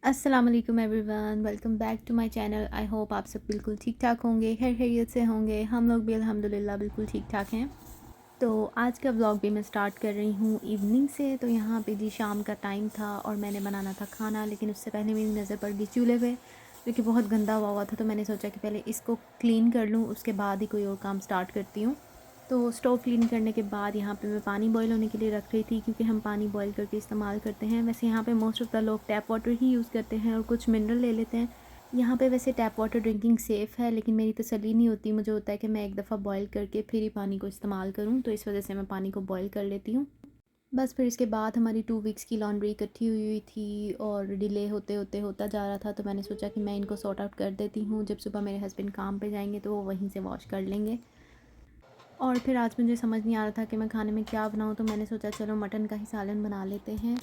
अस्सलाम वालेकुम everyone, welcome back to my channel. I hope आप सब बिल्कुल ठीक ठाक होंगे, खैर खैरियत से होंगे। हम लोग भी अल्हम्दुलिल्लाह बिल्कुल ठीक ठाक हैं। तो आज का व्लॉग भी मैं स्टार्ट कर रही हूँ इवनिंग से। तो यहाँ पे जी शाम का टाइम था और मैंने बनाना था खाना, लेकिन उससे पहले मेरी नज़र पड़ गई चूल्हे पे जो कि बहुत गंदा हुआ था। तो मैंने सोचा कि पहले इसको क्लीन कर लूँ, उसके बाद ही कोई और काम स्टार्ट करती हूँ। तो स्टोव क्लीन करने के बाद यहाँ पे मैं पानी बॉईल होने के लिए रख रही थी, क्योंकि हम पानी बॉईल करके इस्तेमाल करते हैं। वैसे यहाँ पे मोस्ट ऑफ़ द लोग टैप वाटर ही यूज़ करते हैं और कुछ मिनरल ले लेते हैं। यहाँ पे वैसे टैप वाटर ड्रिंकिंग सेफ़ है, लेकिन मेरी तसल्ली नहीं होती। मुझे होता है कि मैं एक दफ़ा बॉईल करके फिर ही पानी को इस्तेमाल करूँ, तो इस वजह से मैं पानी को बॉईल कर लेती हूँ। बस फिर इसके बाद हमारी 2 वीक्स की लॉन्ड्री इकट्ठी हुई हुई थी और डिले होते होते होता जा रहा था। तो मैंने सोचा कि मैं इनको सॉर्ट आउट कर देती हूँ, जब सुबह मेरे हस्बैंड काम पे जाएंगे तो वो वहीं से वॉश कर लेंगे। और फिर आज मुझे समझ नहीं आ रहा था कि मैं खाने में क्या बनाऊँ, तो मैंने सोचा चलो मटन का ही सालन बना लेते हैं।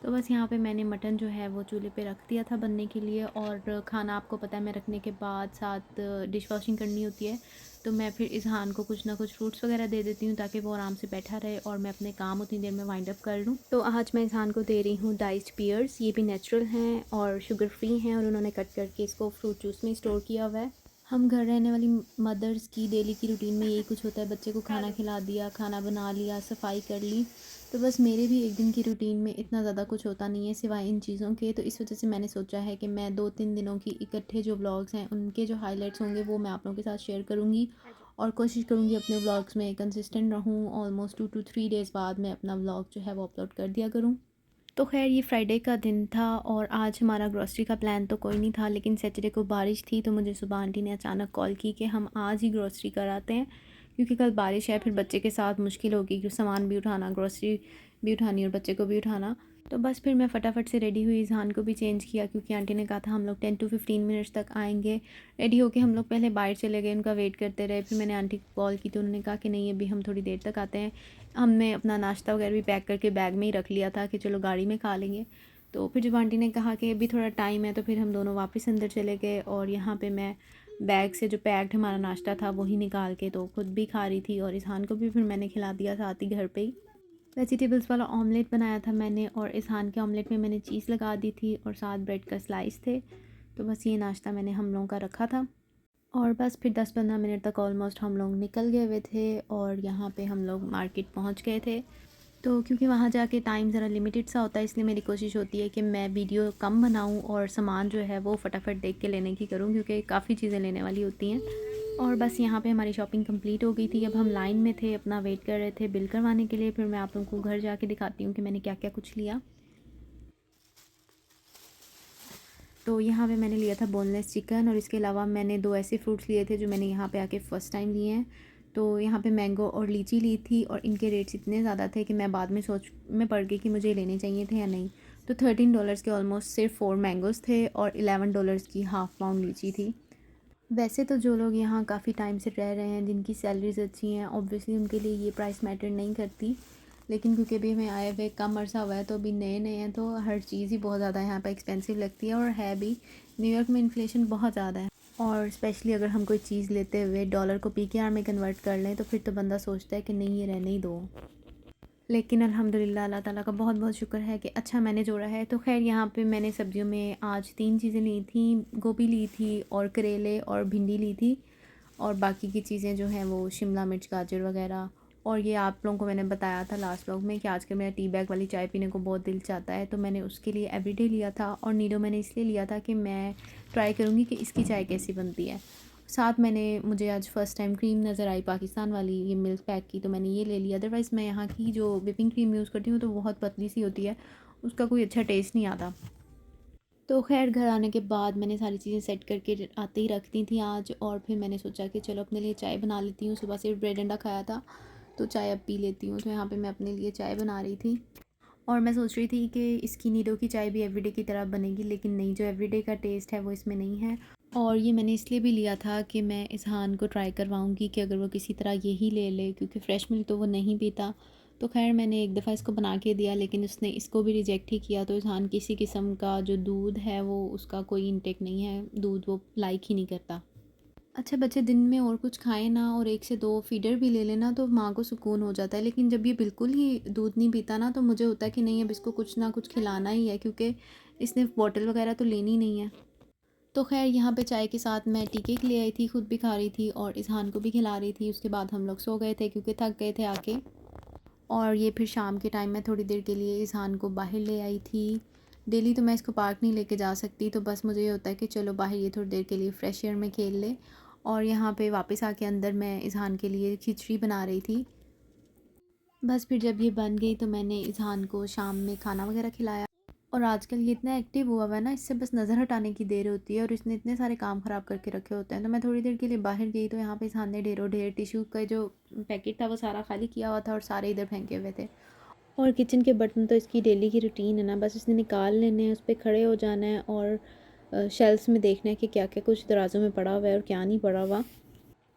तो बस यहाँ पे मैंने मटन जो है वो चूल्हे पे रख दिया था बनने के लिए। और खाना आपको पता है मैं रखने के बाद साथ डिश वॉशिंग करनी होती है, तो मैं फिर इज़हान को कुछ ना कुछ फ्रूट्स वगैरह दे देती हूँ ताकि वो आराम से बैठा रहे और मैं अपने काम उतनी देर में वाइंड अप कर लूँ। तो आज मैं इज़हान को दे रही हूँ डाइस्ड पियर्स। ये भी नेचुरल हैं और शुगर फ्री हैं, और उन्होंने कट करके इसको फ्रूट जूस में स्टोर किया हुआ है। हम घर रहने वाली मदर्स की डेली की रूटीन में यही कुछ होता है, बच्चे को खाना खिला दिया, खाना बना लिया, सफाई कर ली। तो बस मेरे भी एक दिन की रूटीन में इतना ज़्यादा कुछ होता नहीं है सिवाय इन चीज़ों के। तो इस वजह से मैंने सोचा है कि मैं 2-3 दिनों की इकट्ठे जो व्लॉग्स हैं उनके जो हाइलाइट्स होंगे वो मैं आप लोगों के साथ शेयर करूँगी, और कोशिश करूँगी अपने व्लॉग्स में कंसिस्टेंट रहूँ। ऑलमोस्ट 2 to 3 डेज़ बाद मैं अपना व्लॉग जो है वो अपलोड कर दिया करूँ। तो ख़ैर ये फ्राइडे का दिन था और आज हमारा ग्रॉसरी का प्लान तो कोई नहीं था, लेकिन सैटरडे को बारिश थी। तो मुझे सुबह आंटी ने अचानक कॉल की कि हम आज ही ग्रॉसरी कराते हैं, क्योंकि कल बारिश है, फिर बच्चे के साथ मुश्किल होगी कि सामान भी उठाना, ग्रॉसरी भी उठानी और बच्चे को भी उठाना। तो बस फिर मैं फटाफट से रेडी हुई, ज़हान को भी चेंज किया, क्योंकि आंटी ने कहा था हम लोग 10 to 15 मिनट्स तक आएंगे। रेडी होके हम लोग पहले बाहर चले गए, उनका वेट करते रहे। फिर मैंने आंटी को कॉल की तो उन्होंने कहा कि नहीं अभी हम थोड़ी देर तक आते हैं। हमने अपना नाश्ता वगैरह भी पैक करके बैग में ही रख लिया था कि चलो गाड़ी में खा लेंगे। तो फिर जब आंटी ने कहा कि अभी थोड़ा टाइम है, तो फिर हम दोनों वापस अंदर चले गए। और यहाँ पे मैं बैग से जो पैक्ड हमारा नाश्ता था वही निकाल के तो खुद भी खा रही थी, और इज़हान को भी फिर मैंने खिला दिया साथ ही घर पे ही। वेजिटेबल्स वाला ऑमलेट बनाया था मैंने, और इज़हान के ऑमलेट में मैंने चीज़ लगा दी थी और साथ ब्रेड का स्लाइस थे। तो बस ये नाश्ता मैंने हम लोगों का रखा था। और बस फिर 10-15 मिनट तक ऑलमोस्ट हम लोग निकल गए हुए थे और यहाँ पे हम लोग मार्केट पहुँच गए थे। तो क्योंकि वहाँ जाके टाइम ज़रा लिमिटेड सा होता है, इसलिए मेरी कोशिश होती है कि मैं वीडियो कम बनाऊँ और सामान जो है वो फटाफट देख के लेने की करूँ, क्योंकि काफ़ी चीज़ें लेने वाली होती हैं। और बस यहाँ पे हमारी शॉपिंग कंप्लीट हो गई थी। अब हम लाइन में थे, अपना वेट कर रहे थे बिल करवाने के लिए। फिर मैं आप लोगों को घर जाके दिखाती हूँ कि मैंने क्या क्या कुछ लिया। तो यहाँ पे मैंने लिया था बोनलेस चिकन, और इसके अलावा मैंने 2 ऐसे फ्रूट्स लिए थे जो मैंने यहाँ पे आके फ़र्स्ट टाइम लिए हैं। तो यहाँ पे मैंगो और लीची ली थी, और इनके रेट्स इतने ज़्यादा थे कि मैं बाद में सोच में पड़ गई कि मुझे लेने चाहिए थे या नहीं। तो $13 के ऑलमोस्ट सिर्फ 4 मैंगोज़ थे और $11 की हाफ़ पाउंड लीची थी। वैसे तो जो लोग यहाँ काफ़ी टाइम से रह रहे हैं, जिनकी सैलरीज़ अच्छी हैं, ऑब्वियसली उनके लिए ये प्राइस मैटर नहीं करती। लेकिन क्योंकि अभी हमें आए हुए कम अरसा हुआ है, तो अभी नए नए हैं, तो हर चीज़ ही बहुत ज़्यादा यहाँ पे एक्सपेंसिव लगती है। और है भी, न्यूयॉर्क में इन्फ्लेशन बहुत ज़्यादा है। और स्पेशली अगर हम कोई चीज़ लेते हुए डॉलर को पीकेआर में कन्वर्ट कर लें, तो फिर तो बंदा सोचता है कि नहीं ये रहने ही दो। लेकिन अल्हम्दुलिल्लाह अल्लाह ताला का बहुत बहुत शुक्र है कि अच्छा मैंने जोड़ा है। तो खैर यहाँ पे मैंने सब्जियों में आज 3 चीज़ें ली थी। गोभी ली थी और करेले और भिंडी ली थी, और बाकी की चीज़ें जो हैं वो शिमला मिर्च, गाजर वगैरह। और ये आप लोगों को मैंने बताया था लास्ट व्लॉग में कि आजकल मेरा टी बैग वाली चाय पीने को बहुत दिल चाहता है, तो मैंने उसके लिए एवरीडे लिया था। और नीडो मैंने इसलिए लिया था कि मैं ट्राई करूँगी कि इसकी चाय कैसी बनती है। साथ मैंने, मुझे आज फ़र्स्ट टाइम क्रीम नज़र आई पाकिस्तान वाली, ये मिल्क पैक की, तो मैंने ये ले लिया। अदरवाइज़ मैं यहाँ की जो व्हिपिंग क्रीम यूज़ करती हूँ तो बहुत पतली सी होती है, उसका कोई अच्छा टेस्ट नहीं आता। तो खैर घर आने के बाद मैंने सारी चीज़ें सेट करके आते ही रख दी थी आज। और फिर मैंने सोचा कि चलो अपने लिए चाय बना लेती हूँ। सुबह से ब्रेड अंडा खाया था, तो चाय अब पी लेती हूँ। तो यहाँ पे मैं अपने लिए चाय बना रही थी, और मैं सोच रही थी कि इसकी नीडो की चाय भी एवरीडे की तरह बनेगी, लेकिन नहीं, जो एवरीडे का टेस्ट है वो इसमें नहीं है। और ये मैंने इसलिए भी लिया था कि मैं इज़हान को ट्राई करवाऊँगी कि अगर वो किसी तरह यही ले ले, क्योंकि फ़्रेश मिल्क तो वो नहीं पीता। तो खैर मैंने एक दफ़ा इसको बना के दिया, लेकिन उसने इसको भी रिजेक्ट ही किया। तो इज़हान किसी किस्म का जो दूध है वो उसका कोई इंटेक नहीं है, दूध वो लाइक ही नहीं करता। अच्छा बच्चे दिन में और कुछ खाएँ ना और 1 से 2 फीडर भी ले लें ना तो माँ को सुकून हो जाता है। लेकिन जब ये बिल्कुल ही दूध नहीं पीता ना तो मुझे होता है कि नहीं अब इसको कुछ ना कुछ खिलाना ही है, क्योंकि इसने बॉटल वग़ैरह तो लेनी नहीं है। तो ख़ैर यहाँ पे चाय के साथ मैं टी केक ले आई थी, खुद भी खा रही थी और इज़हान को भी खिला रही थी। उसके बाद हम लोग सो गए थे क्योंकि थक गए थे आके। और ये फिर शाम के टाइम में थोड़ी देर के लिए इज़हान को बाहर ले आई थी। डेली तो मैं इसको पार्क नहीं लेके जा सकती, तो बस मुझे ये होता है कि चलो बाहर ये थोड़ी देर के लिए फ्रेश एयर में खेल ले। और यहाँ पे वापस आके अंदर मैं इज़हान के लिए खिचड़ी बना रही थी। बस फिर जब ये बन गई तो मैंने इज़हान को शाम में खाना वगैरह खिलाया। और आजकल ये इतना एक्टिव हुआ है ना, इससे बस नज़र हटाने की देर होती है और इसने इतने सारे काम ख़राब करके रखे होते हैं। तो मैं थोड़ी देर के लिए बाहर गई तो यहाँ पे इज़हान ने ढेरों ढेर टिश्यू का जो पैकेट था वो सारा खाली किया हुआ था और सारे इधर फेंके हुए थे। और किचन के बर्तन तो इसकी डेली की रूटीन है ना, बस इसने निकाल लेने हैं, उस पे खड़े हो जाना है और शेल्फ्स में देखना है कि क्या क्या कुछ दराज़ों में पड़ा हुआ है और क्या नहीं पड़ा हुआ।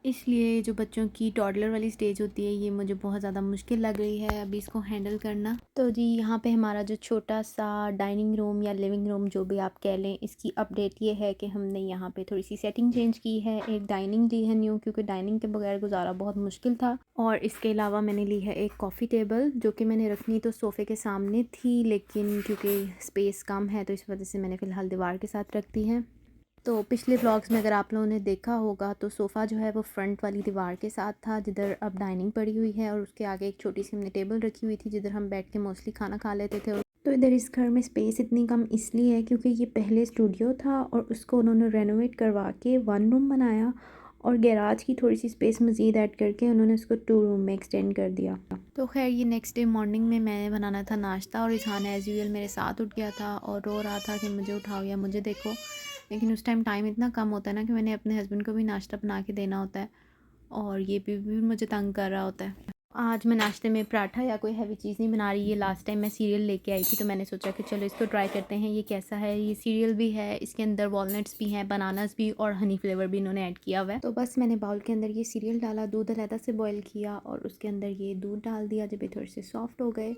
इसलिए जो बच्चों की टॉडलर वाली स्टेज होती है ये मुझे बहुत ज़्यादा मुश्किल लग रही है अभी इसको हैंडल करना। तो जी यहाँ पे हमारा जो छोटा सा डाइनिंग रूम या लिविंग रूम जो भी आप कह लें, इसकी अपडेट ये है कि हमने यहाँ पे थोड़ी सी सेटिंग चेंज की है। एक डाइनिंग ली है न्यू, क्योंकि डाइनिंग के बगैर गुजारा बहुत मुश्किल था। और इसके अलावा मैंने ली है एक कॉफ़ी टेबल, जो कि मैंने रखनी तो सोफ़े के सामने थी, लेकिन क्योंकि स्पेस कम है तो इस वजह से मैंने फ़िलहाल दीवार के साथ रख दी है। तो पिछले व्लॉग्स में अगर आप लोगों ने देखा होगा तो सोफ़ा जो है वो फ्रंट वाली दीवार के साथ था, जिधर अब डाइनिंग पड़ी हुई है और उसके आगे एक छोटी सी हमने टेबल रखी हुई थी जिधर हम बैठ के मोस्टली खाना खा लेते थे। तो इधर इस घर में स्पेस इतनी कम इसलिए है क्योंकि ये पहले स्टूडियो था और उसको उन्होंने रेनोवेट करवा के 1 रूम बनाया और गैराज की थोड़ी सी स्पेस मज़ीद ऐड करके उन्होंने उसको 2 रूम में एक्सटेंड कर दिया। तो खैर ये नेक्स्ट डे मॉर्निंग में मैंने बनाना था नाश्ता और इज़हान एज़ यूजुअल मेरे साथ उठ गया था और रो रहा था कि मुझे उठाओ या मुझे देखो। लेकिन उस टाइम इतना कम होता है ना कि मैंने अपने हस्बैंड को भी नाश्ता बना के देना होता है और ये भी मुझे तंग कर रहा होता है। आज मैं नाश्ते में पराठा या कोई हैवी चीज़ नहीं बना रही। ये लास्ट टाइम मैं सीरियल लेके आई थी तो मैंने सोचा कि चलो इसको ट्राई करते हैं ये कैसा है। ये सीरियल भी है, इसके अंदर वॉलनट्स भी हैं, बनानास भी और हनी फ्लेवर भी इन्होंने ऐड किया हुआ है। तो बस मैंने बाउल के अंदर ये सीरियल डाला, दूध अलहदा से बॉयल किया और उसके अंदर ये दूध डाल दिया। जब ये थोड़े से सॉफ्ट हो गए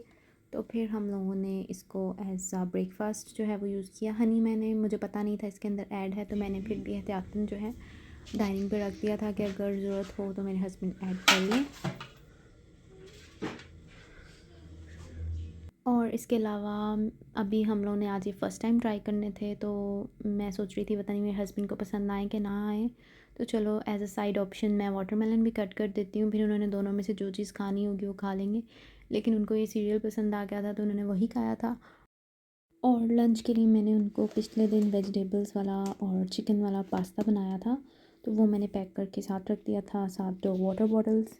तो फिर हम लोगों ने इसको एज आ ब्रेकफास्ट जो है वो यूज़ किया। हनी मुझे पता नहीं था इसके अंदर ऐड है, तो मैंने फिर भी एहतियातन जो है डाइनिंग पे रख दिया था कि अगर ज़रूरत हो तो मेरे हस्बैंड ऐड कर लें। और इसके अलावा अभी हम लोगों ने आज ये फ़र्स्ट टाइम ट्राई करने थे, तो मैं सोच रही थी पता नहीं मेरे हस्बैंड को पसंद आए कि ना आए। तो चलो एज अ साइड ऑप्शन मैं वाटरमेलन भी कट कर देती हूँ, फिर उन्होंने दोनों में से जो चीज़ खानी होगी वो खा लेंगे। लेकिन उनको ये सीरियल पसंद आ गया था तो उन्होंने वही खाया था। और लंच के लिए मैंने उनको पिछले दिन वेजिटेबल्स वाला और चिकन वाला पास्ता बनाया था, तो वो मैंने पैक करके साथ रख दिया था, साथ 2 वाटर बॉटल्स।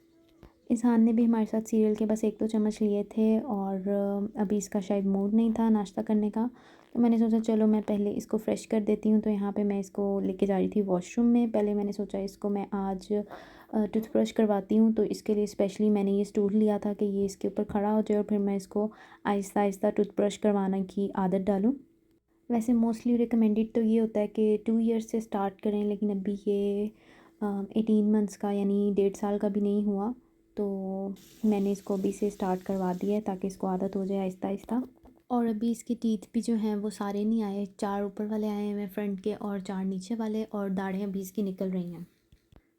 इज़हान ने भी हमारे साथ सीरियल के बस 1-2 चम्मच लिए थे और अभी इसका शायद मूड नहीं था नाश्ता करने का, तो मैंने सोचा चलो मैं पहले इसको फ़्रेश कर देती हूँ। तो यहाँ पे मैं इसको लेके जा रही थी वॉशरूम में। पहले मैंने सोचा इसको मैं आज टूथब्रश करवाती हूँ, तो इसके लिए स्पेशली मैंने ये स्टूल लिया था कि ये इसके ऊपर खड़ा हो जाए और फिर मैं इसको आहिस्ता आहिस्ता टूथब्रश करवाने की आदत डालूँ। वैसे मोस्टली रिकमेंडेड तो ये होता है कि 2 ईयर्स से स्टार्ट करें, लेकिन अभी ये 18 मंथ्स का यानी 1.5 साल का भी नहीं हुआ, तो मैंने इसको अभी से स्टार्ट करवा दिया है ताकि इसको आदत हो जाए आहिस्ता आहिस्ता। और अभी इसके टीथ भी जो हैं वो सारे नहीं आए, 4 ऊपर वाले आए हैं फ्रंट के और 4 नीचे वाले, और दाढ़ें अभी इसकी निकल रही हैं।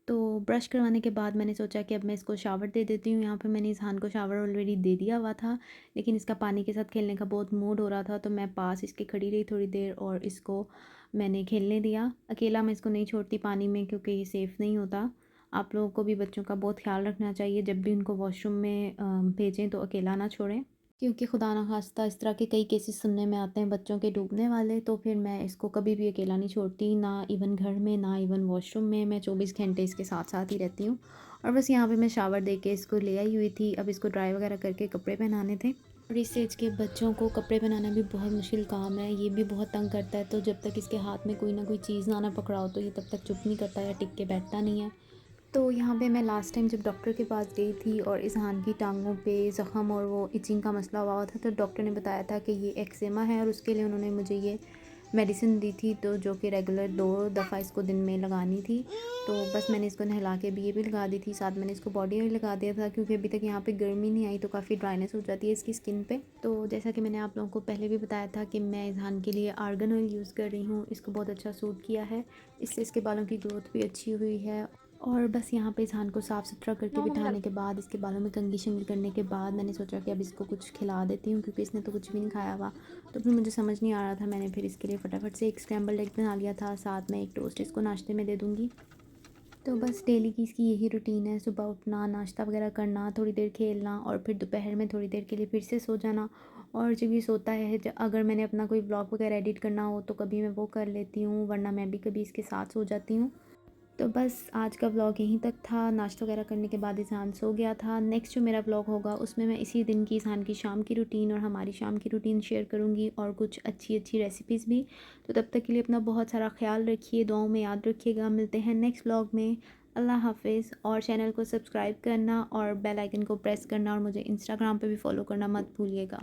तो ब्रश करवाने के बाद मैंने सोचा कि अब मैं इसको शावर दे देती हूँ। यहाँ पे मैंने इज़हान को शावर ऑलरेडी दे दिया हुआ था, लेकिन इसका पानी के साथ खेलने का बहुत मूड हो रहा था, तो मैं पास इसके खड़ी रही थोड़ी देर और इसको मैंने खेलने दिया। अकेला मैं इसको नहीं छोड़ती पानी में क्योंकि ये सेफ़ नहीं होता। आप लोगों को भी बच्चों का बहुत ख्याल रखना चाहिए, जब भी उनको वॉशरूम में भेजें तो अकेला ना छोड़ें, क्योंकि खुदा ना खास्ता इस तरह के कई केसेस सुनने में आते हैं बच्चों के डूबने वाले। तो फिर मैं इसको कभी भी अकेला नहीं छोड़ती, ना इवन घर में ना इवन वॉशरूम में। मैं 24 घंटे इसके साथ साथ ही रहती हूँ। और बस यहाँ पे मैं शावर दे के इसको ले आई हुई थी, अब इसको ड्राई वगैरह करके कपड़े पहनाने थे। और इस एज के बच्चों को कपड़े पहनाना भी बहुत मुश्किल काम है, ये भी बहुत तंग करता है। तो जब तक इसके हाथ में कोई ना कोई चीज़ ना पकड़ाओ तो ये तब तक चुप नहीं करता या टिक के बैठता नहीं है। तो यहाँ पे मैं लास्ट टाइम जब डॉक्टर के पास गई थी और इज़हान की टांगों पे ज़ख़म और वो इचिंग का मसला हुआ था, तो डॉक्टर ने बताया था कि ये एक्ज़ेमा है और उसके लिए उन्होंने मुझे ये मेडिसिन दी थी, तो जो कि रेगुलर 2 दफ़ा इसको दिन में लगानी थी। तो बस मैंने इसको नहला के भी ये भी लगा दी थी, साथ मैंने इसको बॉडी ऑयल लगा दिया था, क्योंकि अभी तक यहाँ पे गर्मी नहीं आई तो काफ़ी ड्राइनेस हो जाती है इसकी स्किन पे। तो जैसा कि मैंने आप लोगों को पहले भी बताया था कि मैं इज़हान के लिए आर्गन ऑयल यूज़ कर रही हूँ। इसको बहुत अच्छा सूट किया है, इससे इसके बालों की ग्रोथ भी अच्छी हुई है। और बस यहाँ पे इज़हान को साफ़ सुथरा करके बिठाने के बाद, इसके बालों में कंघी शंघी करने के बाद, मैंने सोचा कि अब इसको कुछ खिला देती हूँ, क्योंकि इसने तो कुछ भी नहीं खाया हुआ। तो फिर मुझे समझ नहीं आ रहा था, मैंने फिर इसके लिए फटाफट से एक स्क्रैम्बल एग बना लिया था, साथ में एक टोस्ट इसको नाश्ते में दे दूँगी। तो बस डेली की इसकी यही रूटीन है, सुबह उठना, नाश्ता वगैरह करना, थोड़ी देर खेलना और फिर दोपहर में थोड़ी देर के लिए फिर से सो जाना। और जब ये सोता है, अगर मैंने अपना कोई व्लॉग वगैरह एडिट करना हो तो कभी मैं वो कर लेती हूँ, वरना मैं भी कभी इसके साथ सो जाती हूँ। तो बस आज का व्लॉग यहीं तक था। नाश्ता वगैरह करने के बाद इज़हान सो गया था। नेक्स्ट जो मेरा व्लॉग होगा उसमें मैं इसी दिन की इज़हान की शाम की रूटीन और हमारी शाम की रूटीन शेयर करूँगी, और कुछ अच्छी अच्छी रेसिपीज़ भी। तो तब तक के लिए अपना बहुत सारा ख्याल रखिए, दुआओं में याद रखिएगा। मिलते हैं नेक्स्ट व्लॉग में। अल्लाह हाफ़िज़। और चैनल को सब्सक्राइब करना और बेल आइकन को प्रेस करना, और मुझे इंस्टाग्राम पे भी फॉलो करना मत भूलिएगा।